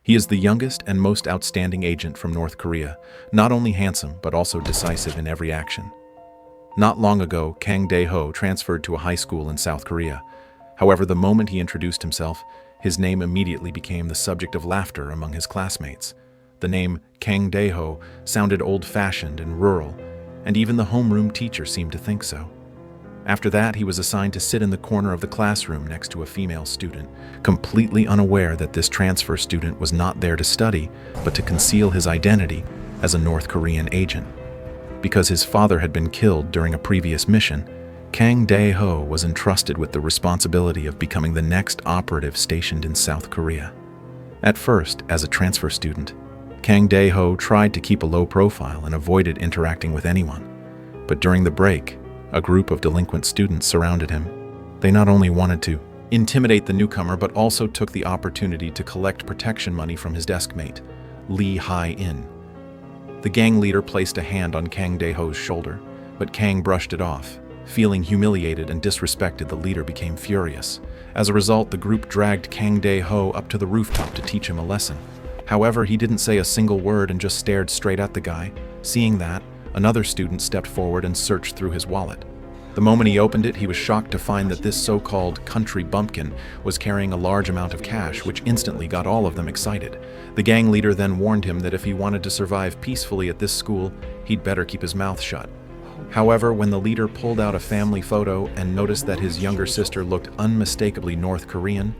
He is the youngest and most outstanding agent from North Korea, not only handsome but also decisive in every action. Not long ago, Kang Dae-ho transferred to a high school in South Korea. However, the moment he introduced himself, his name immediately became the subject of laughter among his classmates. The name Kang Dae-ho sounded old-fashioned and rural, and even the homeroom teacher seemed to think so. After that, he was assigned to sit in the corner of the classroom next to a female student, completely unaware that this transfer student was not there to study, but to conceal his identity as a North Korean agent. Because his father had been killed during a previous mission, Kang Dae-ho was entrusted with the responsibility of becoming the next operative stationed in South Korea. At first, as a transfer student, Kang Dae-ho tried to keep a low profile and avoided interacting with anyone. But during the break, a group of delinquent students surrounded him. They not only wanted to intimidate the newcomer, but also took the opportunity to collect protection money from his deskmate, Hyen. The gang leader placed a hand on Kang Dae-ho's shoulder, but Kang brushed it off. Feeling humiliated and disrespected, the leader became furious. As a result, the group dragged Kang Dae-ho up to the rooftop to teach him a lesson. However, he didn't say a single word and just stared straight at the guy. Seeing that, another student stepped forward and searched through his wallet. The moment he opened it, he was shocked to find that this so-called country bumpkin was carrying a large amount of cash, which instantly got all of them excited. The gang leader then warned him that if he wanted to survive peacefully at this school, he'd better keep his mouth shut. However, when the leader pulled out a family photo and noticed that his younger sister looked unmistakably North Korean,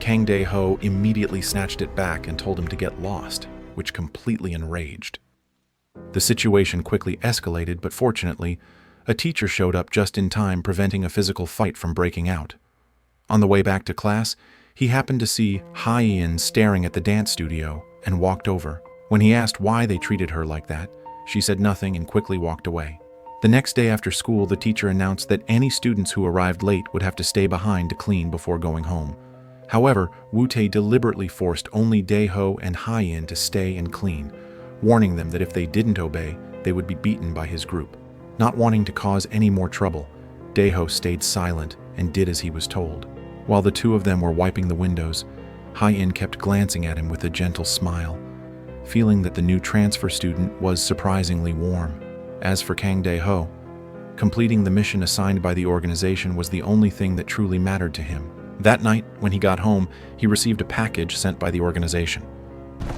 Kang Dae-ho immediately snatched it back and told him to get lost, which completely enraged. The situation quickly escalated, but fortunately, a teacher showed up just in time, preventing a physical fight from breaking out. On the way back to class, he happened to see Hyen staring at the dance studio and walked over. When he asked why they treated her like that, she said nothing and quickly walked away. The next day after school, the teacher announced that any students who arrived late would have to stay behind to clean before going home. However, Woo-tae deliberately forced only Dae-ho and Hyen to stay and clean, warning them that if they didn't obey, they would be beaten by his group. Not wanting to cause any more trouble, Dae-ho stayed silent and did as he was told. While the two of them were wiping the windows, Hyen kept glancing at him with a gentle smile, feeling that the new transfer student was surprisingly warm. As for Kang Dae-ho, completing the mission assigned by the organization was the only thing that truly mattered to him. That night, when he got home, he received a package sent by the organization.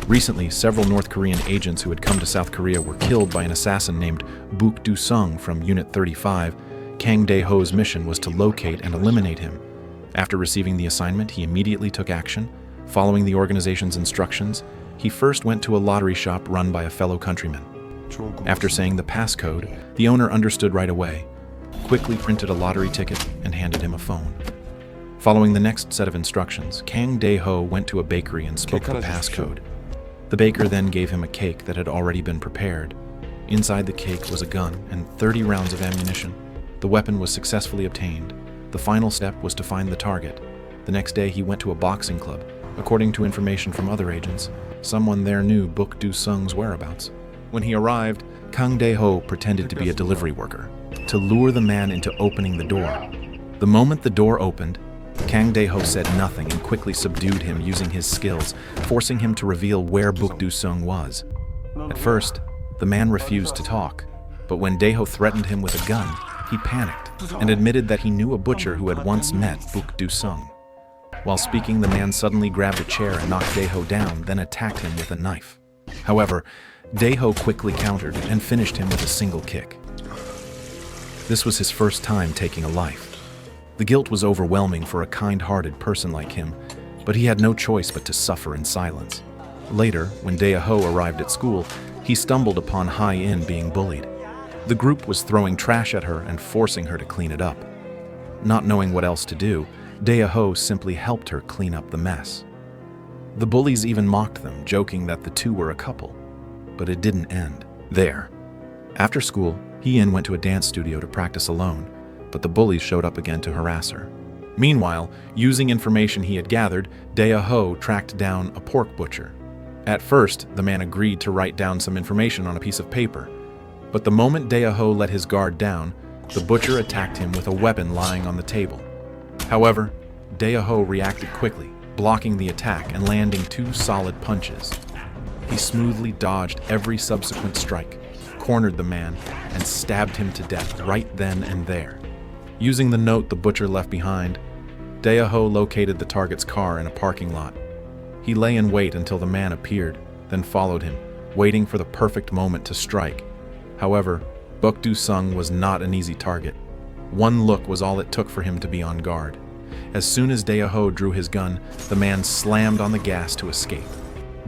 Recently, several North Korean agents who had come to South Korea were killed by an assassin named Buk Do-sung from Unit 35. Kang Dae-ho's mission was to locate and eliminate him. After receiving the assignment, he immediately took action. Following the organization's instructions, he first went to a lottery shop run by a fellow countryman. After saying the passcode, the owner understood right away, quickly printed a lottery ticket, and handed him a phone. Following the next set of instructions, Kang Dae-ho went to a bakery and spoke the passcode. The baker then gave him a cake that had already been prepared. Inside the cake was a gun and 30 rounds of ammunition. The weapon was successfully obtained. The final step was to find the target. The next day he went to a boxing club. According to information from other agents, someone there knew Buk Do-sung's whereabouts. When he arrived, Kang Dae-ho pretended to be a delivery worker, to lure the man into opening the door. The moment the door opened, Kang Dae-ho said nothing and quickly subdued him using his skills, forcing him to reveal where Buk Do-sung was. At first, the man refused to talk, but when Dae-ho threatened him with a gun, he panicked and admitted that he knew a butcher who had once met Buk Do-sung. While speaking, the man suddenly grabbed a chair and knocked Dae-ho down, then attacked him with a knife. However, Dae-ho quickly countered and finished him with a single kick. This was his first time taking a life. The guilt was overwhelming for a kind-hearted person like him, but he had no choice but to suffer in silence. Later, when Dae-ho arrived at school, he stumbled upon Hyen being bullied. The group was throwing trash at her and forcing her to clean it up. Not knowing what else to do, Dae-ho simply helped her clean up the mess. The bullies even mocked them, joking that the two were a couple. But it didn't end there. After school, Hyen went to a dance studio to practice alone, but the bullies showed up again to harass her. Meanwhile, using information he had gathered, Dae-ho tracked down a pork butcher. At first, the man agreed to write down some information on a piece of paper, but the moment Dae-ho let his guard down, the butcher attacked him with a weapon lying on the table. However, Dae-ho reacted quickly, blocking the attack and landing 2 solid punches. He smoothly dodged every subsequent strike, cornered the man, and stabbed him to death right then and there. Using the note the butcher left behind, Dae-ho located the target's car in a parking lot. He lay in wait until the man appeared, then followed him, waiting for the perfect moment to strike. However, Buk-do-sung was not an easy target. One look was all it took for him to be on guard. As soon as Dae-ho drew his gun, the man slammed on the gas to escape.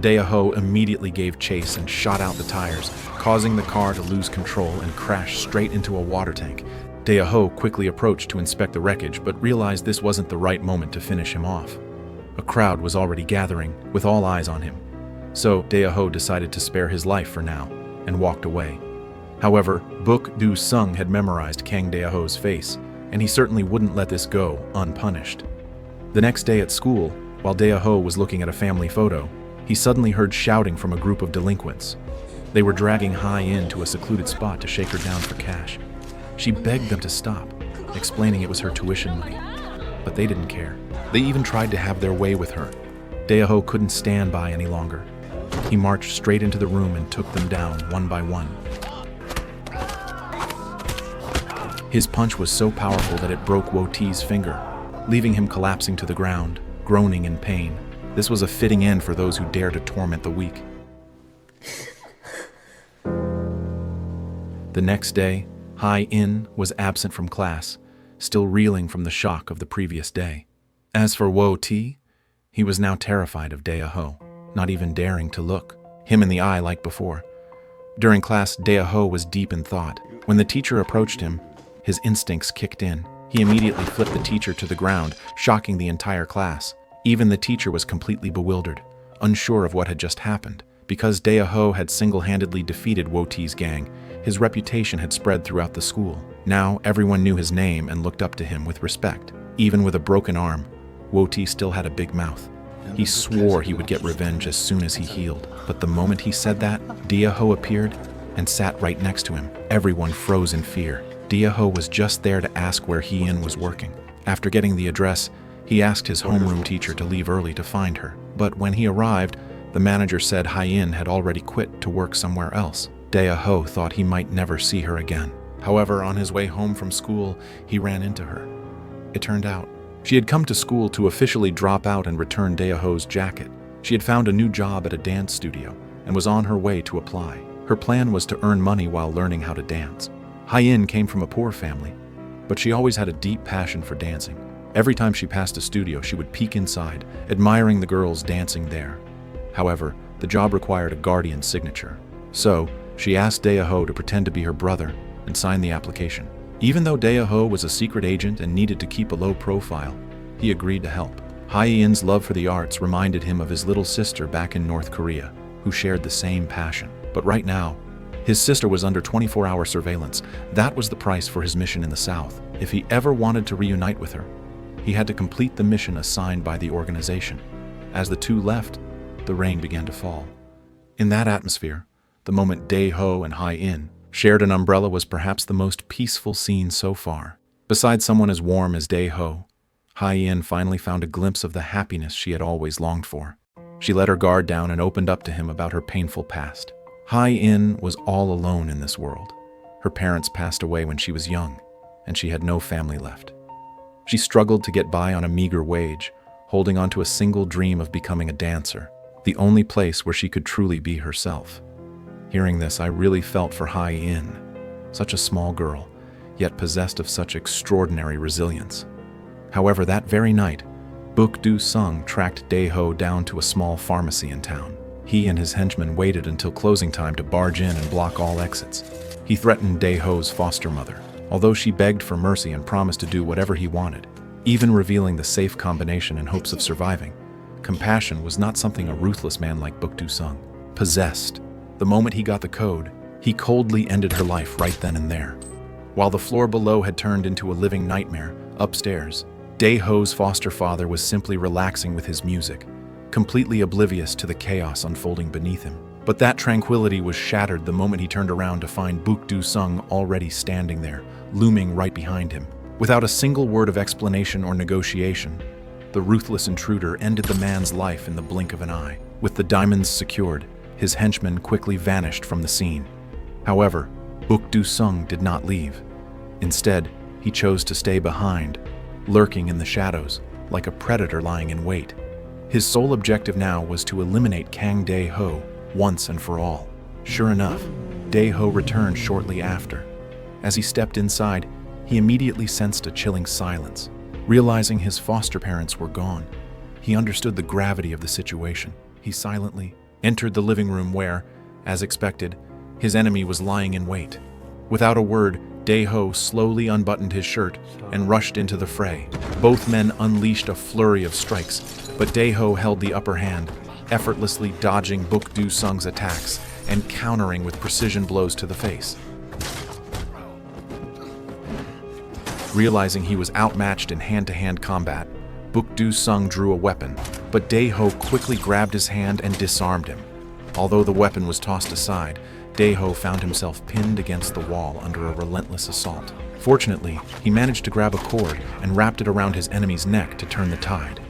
Dae-ho immediately gave chase and shot out the tires, causing the car to lose control and crash straight into a water tank. Dae-ho quickly approached to inspect the wreckage, but realized this wasn't the right moment to finish him off. A crowd was already gathering, with all eyes on him. So Dae-ho decided to spare his life for now, and walked away. However, Buk-do-sung had memorized Kang Dae-ho's face, and he certainly wouldn't let this go unpunished. The next day at school, while Dae-ho was looking at a family photo, he suddenly heard shouting from a group of delinquents. They were dragging Hyen to a secluded spot to shake her down for cash. She begged them to stop, explaining it was her tuition money. But they didn't care. They even tried to have their way with her. Dae-ho couldn't stand by any longer. He marched straight into the room and took them down one by one. His punch was so powerful that it broke Wo-Ti's finger, leaving him collapsing to the ground, groaning in pain. This was a fitting end for those who dare to torment the weak. The next day, Hyen was absent from class, still reeling from the shock of the previous day. As for Wo-Ti, he was now terrified of Dae-ho, not even daring to look him in the eye like before. During class, Dae-ho was deep in thought. When the teacher approached him, his instincts kicked in. He immediately flipped the teacher to the ground, shocking the entire class. Even the teacher was completely bewildered, unsure of what had just happened. Because Dae-ho had single-handedly defeated Wo-Ti's gang, his reputation had spread throughout the school. Now everyone knew his name and looked up to him with respect. Even with a broken arm, Wo-Ti still had a big mouth. He swore he would get revenge as soon as he healed. But the moment he said that, Dae-ho appeared and sat right next to him. Everyone froze in fear. Dae-ho was just there to ask where Hyen was working. After getting the address, he asked his homeroom teacher to leave early to find her. But when he arrived, the manager said Hyen had already quit to work somewhere else. Dae-ho thought he might never see her again. However, on his way home from school, he ran into her. It turned out, she had come to school to officially drop out and return Dae-ho's jacket. She had found a new job at a dance studio and was on her way to apply. Her plan was to earn money while learning how to dance. Hyen came from a poor family, but she always had a deep passion for dancing. Every time she passed a studio, she would peek inside, admiring the girls dancing there. However, the job required a guardian's signature. So, she asked Dae-ho to pretend to be her brother and sign the application. Even though Dae-ho was a secret agent and needed to keep a low profile, he agreed to help. Hyen's love for the arts reminded him of his little sister back in North Korea, who shared the same passion. But right now, his sister was under 24-hour surveillance. That was the price for his mission in the South. If he ever wanted to reunite with her, he had to complete the mission assigned by the organization. As the two left, the rain began to fall. In that atmosphere, the moment Dae-ho and Hyen shared an umbrella was perhaps the most peaceful scene so far. Besides someone as warm as Dae-ho, Hyen finally found a glimpse of the happiness she had always longed for. She let her guard down and opened up to him about her painful past. Hyen was all alone in this world. Her parents passed away when she was young, and she had no family left. She struggled to get by on a meager wage, holding on to a single dream of becoming a dancer, the only place where she could truly be herself. Hearing this, I really felt for Hyen, such a small girl, yet possessed of such extraordinary resilience. However, that very night, Buk-do-sung tracked Dae-ho down to a small pharmacy in town. He and his henchmen waited until closing time to barge in and block all exits. He threatened Dae-ho's foster mother, although she begged for mercy and promised to do whatever he wanted, even revealing the safe combination in hopes of surviving. Compassion was not something a ruthless man like Buk-do-sung possessed. The moment he got the code, he coldly ended her life right then and there. While the floor below had turned into a living nightmare, upstairs, Dae-ho's foster father was simply relaxing with his music, completely oblivious to the chaos unfolding beneath him. But that tranquility was shattered the moment he turned around to find Buk-do-sung already standing there, looming right behind him. Without a single word of explanation or negotiation, The ruthless intruder ended the man's life in the blink of an eye. With the diamonds secured, his henchman quickly vanished from the scene. However, Buk Du-sung did not leave. Instead, he chose to stay behind, lurking in the shadows, like a predator lying in wait. His sole objective now was to eliminate Kang Dae-ho once and for all. Sure enough, Dae-ho returned shortly after. As he stepped inside, he immediately sensed a chilling silence. Realizing his foster parents were gone, he understood the gravity of the situation. He silently entered the living room where, as expected, his enemy was lying in wait. Without a word, Dae-ho slowly unbuttoned his shirt and rushed into the fray. Both men unleashed a flurry of strikes, but Dae-ho held the upper hand, effortlessly dodging Buk Du-sung's attacks and countering with precision blows to the face. Realizing he was outmatched in hand-to-hand combat, Buk Du-sung drew a weapon, but Dae-ho quickly grabbed his hand and disarmed him. Although the weapon was tossed aside, Dae-ho found himself pinned against the wall under a relentless assault. Fortunately, he managed to grab a cord and wrapped it around his enemy's neck to turn the tide.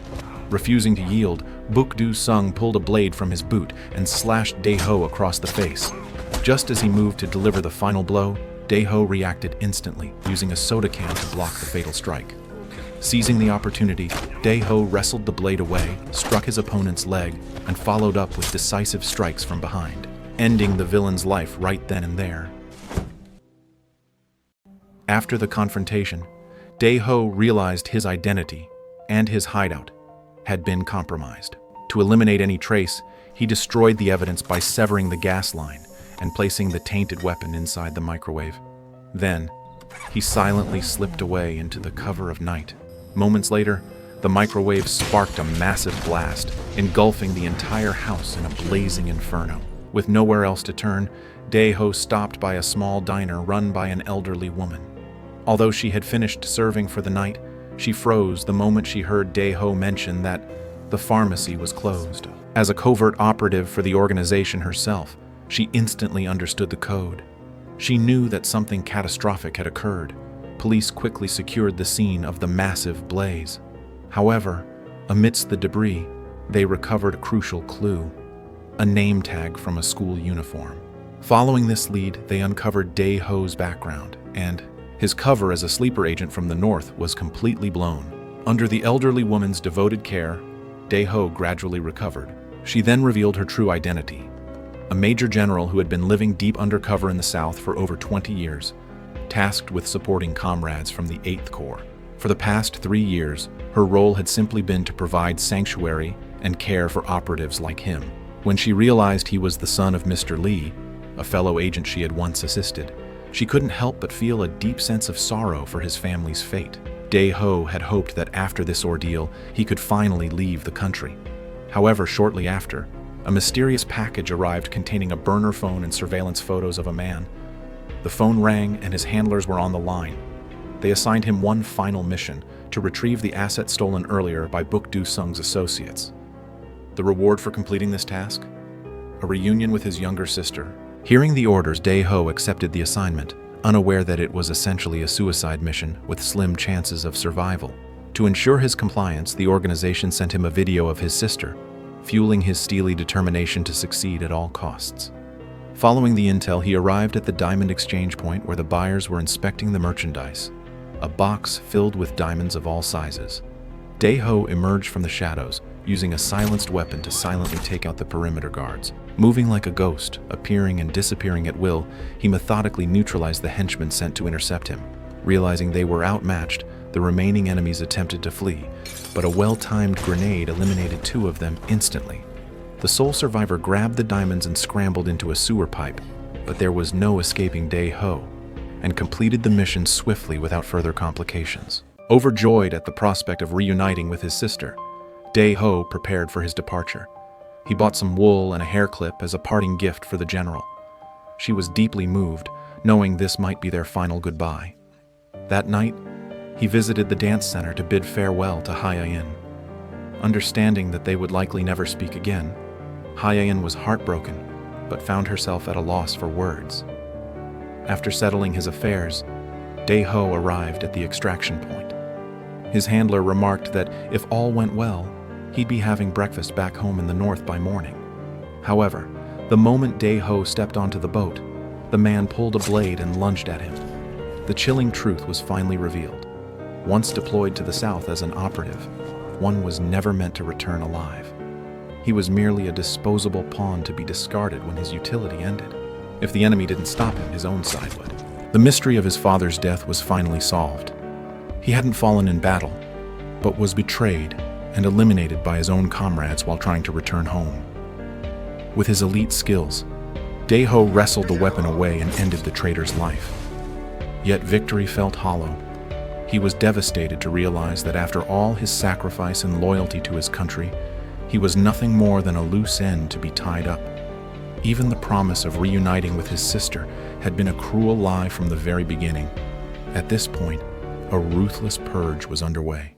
Refusing to yield, Buk Du-sung pulled a blade from his boot and slashed Dae-ho across the face. Just as he moved to deliver the final blow, Dae-ho reacted instantly, using a soda can to block the fatal strike. Seizing the opportunity, Dae-ho wrestled the blade away, struck his opponent's leg, and followed up with decisive strikes from behind, ending the villain's life right then and there. After the confrontation, Dae-ho realized his identity and his hideout had been compromised. To eliminate any trace, he destroyed the evidence by severing the gas line and placing the tainted weapon inside the microwave. Then, he silently slipped away into the cover of night. Moments later, the microwave sparked a massive blast, engulfing the entire house in a blazing inferno. With nowhere else to turn, Dae-ho stopped by a small diner run by an elderly woman. Although she had finished serving for the night, she froze the moment she heard Dae-ho mention that the pharmacy was closed. As a covert operative for the organization herself, she instantly understood the code. She knew that something catastrophic had occurred. Police quickly secured the scene of the massive blaze. However, amidst the debris, they recovered a crucial clue: a name tag from a school uniform. Following this lead, they uncovered Dae-ho's background, and his cover as a sleeper agent from the north was completely blown. Under the elderly woman's devoted care, Dae-ho gradually recovered. She then revealed her true identity: a major general who had been living deep undercover in the south for over 20 years, tasked with supporting comrades from the 8th Corps. For the past 3 years, her role had simply been to provide sanctuary and care for operatives like him. When she realized he was the son of Mr. Lee, a fellow agent she had once assisted, she couldn't help but feel a deep sense of sorrow for his family's fate. Dae-ho had hoped that after this ordeal, he could finally leave the country. However, shortly after, a mysterious package arrived containing a burner phone and surveillance photos of a man. The phone rang and his handlers were on the line. They assigned him one final mission: to retrieve the asset stolen earlier by Buk Du-sung's associates. The reward for completing this task? A reunion with his younger sister. Hearing the orders, Dae-ho accepted the assignment, unaware that it was essentially a suicide mission with slim chances of survival. To ensure his compliance, the organization sent him a video of his sister, fueling his steely determination to succeed at all costs. Following the intel, he arrived at the diamond exchange point where the buyers were inspecting the merchandise, a box filled with diamonds of all sizes. Dae-ho emerged from the shadows, using a silenced weapon to silently take out the perimeter guards. Moving like a ghost, appearing and disappearing at will, he methodically neutralized the henchmen sent to intercept him. Realizing they were outmatched, the remaining enemies attempted to flee, but a well-timed grenade eliminated 2 of them instantly. The sole survivor grabbed the diamonds and scrambled into a sewer pipe, but there was no escaping Dae-ho, and completed the mission swiftly without further complications. Overjoyed at the prospect of reuniting with his sister, Dae-ho prepared for his departure. He bought some wool and a hair clip as a parting gift for the general. She was deeply moved, knowing this might be their final goodbye. That night, he visited the dance center to bid farewell to Hyen. Understanding that they would likely never speak again, Hyen was heartbroken, but found herself at a loss for words. After settling his affairs, Dae-ho arrived at the extraction point. His handler remarked that if all went well, he'd be having breakfast back home in the north by morning. However, the moment Dae-ho stepped onto the boat, the man pulled a blade and lunged at him. The chilling truth was finally revealed. Once deployed to the south as an operative, one was never meant to return alive. He was merely a disposable pawn to be discarded when his utility ended. If the enemy didn't stop him, his own side would. The mystery of his father's death was finally solved. He hadn't fallen in battle, but was betrayed and eliminated by his own comrades while trying to return home. With his elite skills, Dae-ho wrestled the weapon away and ended the traitor's life. Yet victory felt hollow. He was devastated to realize that after all his sacrifice and loyalty to his country, he was nothing more than a loose end to be tied up. Even the promise of reuniting with his sister had been a cruel lie from the very beginning. At this point, a ruthless purge was underway.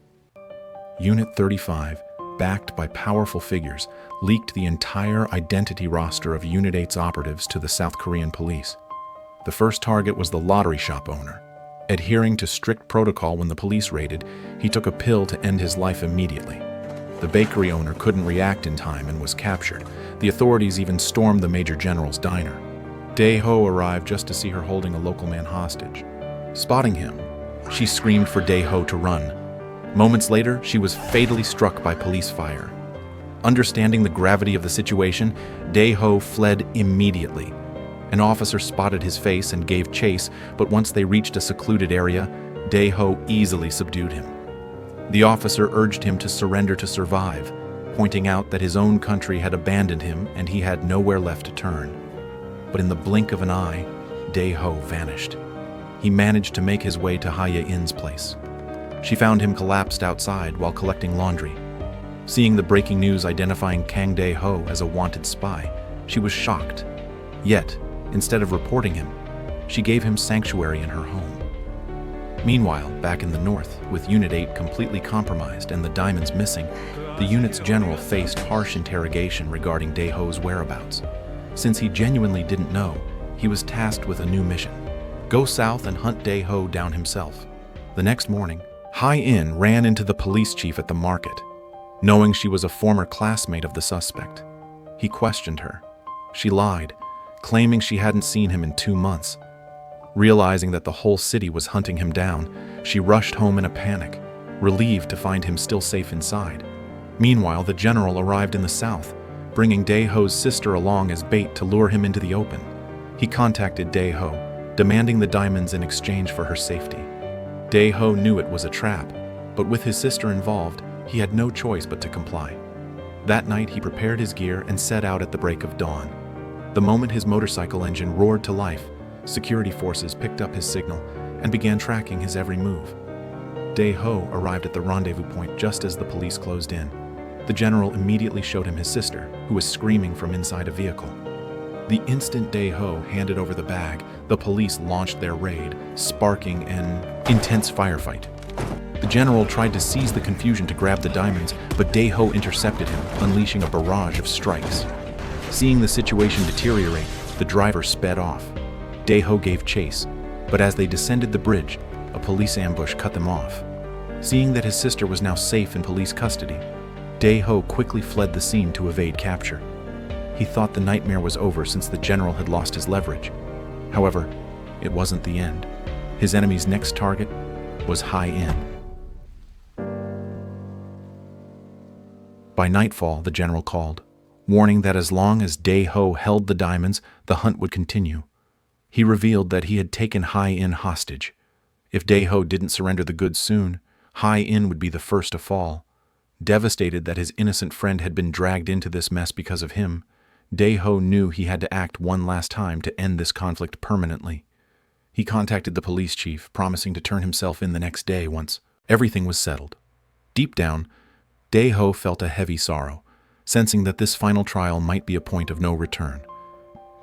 Unit 35, backed by powerful figures, leaked the entire identity roster of Unit 8's operatives to the South Korean police. The first target was the lottery shop owner. Adhering to strict protocol when the police raided, he took a pill to end his life immediately. The bakery owner couldn't react in time and was captured. The authorities even stormed the Major General's diner. Dae-ho arrived just to see her holding a local man hostage. Spotting him, she screamed for Dae-ho to run. Moments later, she was fatally struck by police fire. Understanding the gravity of the situation, Dae-ho fled immediately. An officer spotted his face and gave chase, but once they reached a secluded area, Dae-ho easily subdued him. The officer urged him to surrender to survive, pointing out that his own country had abandoned him and he had nowhere left to turn. But in the blink of an eye, Dae-ho vanished. He managed to make his way to Hyen's place. She found him collapsed outside while collecting laundry. Seeing the breaking news identifying Kang Dae-ho as a wanted spy, she was shocked. Yet, instead of reporting him, she gave him sanctuary in her home. Meanwhile, back in the north, with Unit 8 completely compromised and the diamonds missing, the unit's general faced harsh interrogation regarding Dae-ho's whereabouts. Since he genuinely didn't know, he was tasked with a new mission: go south and hunt Dae-ho down himself. The next morning, Hyen ran into the police chief at the market. Knowing she was a former classmate of the suspect, he questioned her. She lied, claiming she hadn't seen him in 2 months. Realizing that the whole city was hunting him down, she rushed home in a panic, relieved to find him still safe inside. Meanwhile, the general arrived in the south, bringing Dae-ho's sister along as bait to lure him into the open. He contacted Dae-ho, demanding the diamonds in exchange for her safety. Dae-ho knew it was a trap, but with his sister involved, he had no choice but to comply. That night, he prepared his gear and set out at the break of dawn. The moment his motorcycle engine roared to life, security forces picked up his signal and began tracking his every move. Dae-ho arrived at the rendezvous point just as the police closed in. The general immediately showed him his sister, who was screaming from inside a vehicle. The instant Dae-ho handed over the bag, the police launched their raid, sparking an intense firefight. The general tried to seize the confusion to grab the diamonds, but Dae-ho intercepted him, unleashing a barrage of strikes. Seeing the situation deteriorate, the driver sped off. Dae-ho gave chase, but as they descended the bridge, a police ambush cut them off. Seeing that his sister was now safe in police custody, Dae-ho quickly fled the scene to evade capture. He thought the nightmare was over since the general had lost his leverage. However, it wasn't the end. His enemy's next target was Hyen. By nightfall, the general called, warning that as long as Dae-ho held the diamonds, the hunt would continue. He revealed that he had taken Hyen hostage. If Dae-ho didn't surrender the goods soon, Hyen would be the first to fall. Devastated that his innocent friend had been dragged into this mess because of him, Dae-ho knew he had to act one last time to end this conflict permanently. He contacted the police chief, promising to turn himself in the next day once everything was settled. Deep down, Dae-ho felt a heavy sorrow, sensing that this final trial might be a point of no return.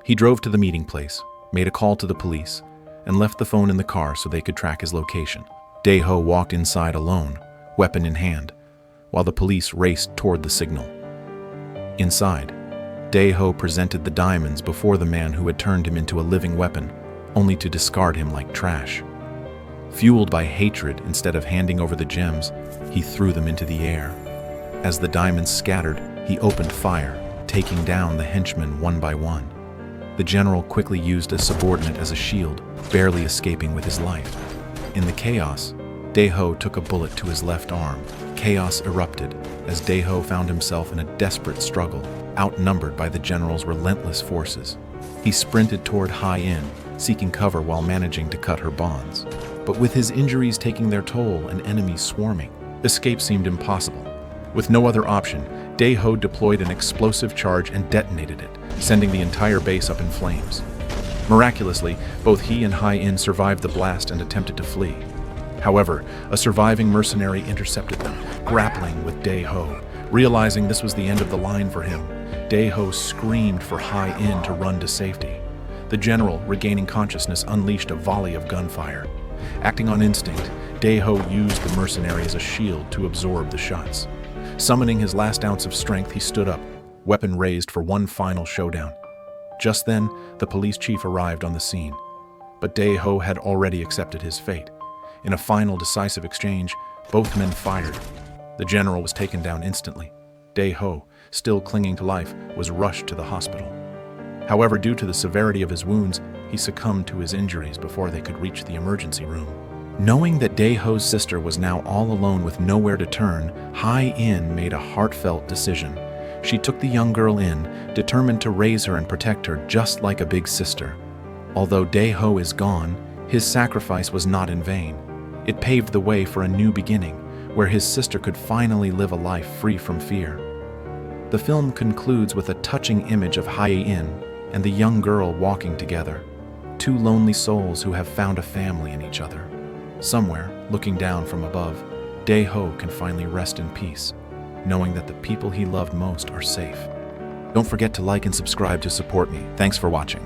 He drove to the meeting place, made a call to the police, and left the phone in the car so they could track his location. Dae-ho walked inside alone, weapon in hand, while the police raced toward the signal. Inside, Dae-ho presented the diamonds before the man who had turned him into a living weapon, only to discard him like trash. Fueled by hatred, instead of handing over the gems, he threw them into the air. As the diamonds scattered, he opened fire, taking down the henchmen one by one. The general quickly used a subordinate as a shield, barely escaping with his life. In the chaos, Dae-ho took a bullet to his left arm. Chaos erupted as Dae-ho found himself in a desperate struggle, outnumbered by the general's relentless forces. He sprinted toward Hyen, seeking cover while managing to cut her bonds. But with his injuries taking their toll and enemies swarming, escape seemed impossible. With no other option, Dae-ho deployed an explosive charge and detonated it, sending the entire base up in flames. Miraculously, both he and Hyen survived the blast and attempted to flee. However, a surviving mercenary intercepted them, grappling with Dae-ho. Realizing this was the end of the line for him, Dae-ho screamed for Hyen to run to safety. The general, regaining consciousness, unleashed a volley of gunfire. Acting on instinct, Dae-ho used the mercenary as a shield to absorb the shots. Summoning his last ounce of strength, he stood up, weapon raised for one final showdown. Just then, the police chief arrived on the scene. But Dae-ho had already accepted his fate. In a final decisive exchange, both men fired. The general was taken down instantly. Dae-ho, still clinging to life, was rushed to the hospital. However, due to the severity of his wounds, he succumbed to his injuries before they could reach the emergency room. Knowing that Dae-ho's sister was now all alone with nowhere to turn, Hyen made a heartfelt decision. She took the young girl in, determined to raise her and protect her just like a big sister. Although Dae-ho is gone, his sacrifice was not in vain. It paved the way for a new beginning, where his sister could finally live a life free from fear. The film concludes with a touching image of Hyen and the young girl walking together, two lonely souls who have found a family in each other. Somewhere, looking down from above, Dae-ho can finally rest in peace, knowing that the people he loved most are safe. Don't forget to like and subscribe to support me. Thanks for watching.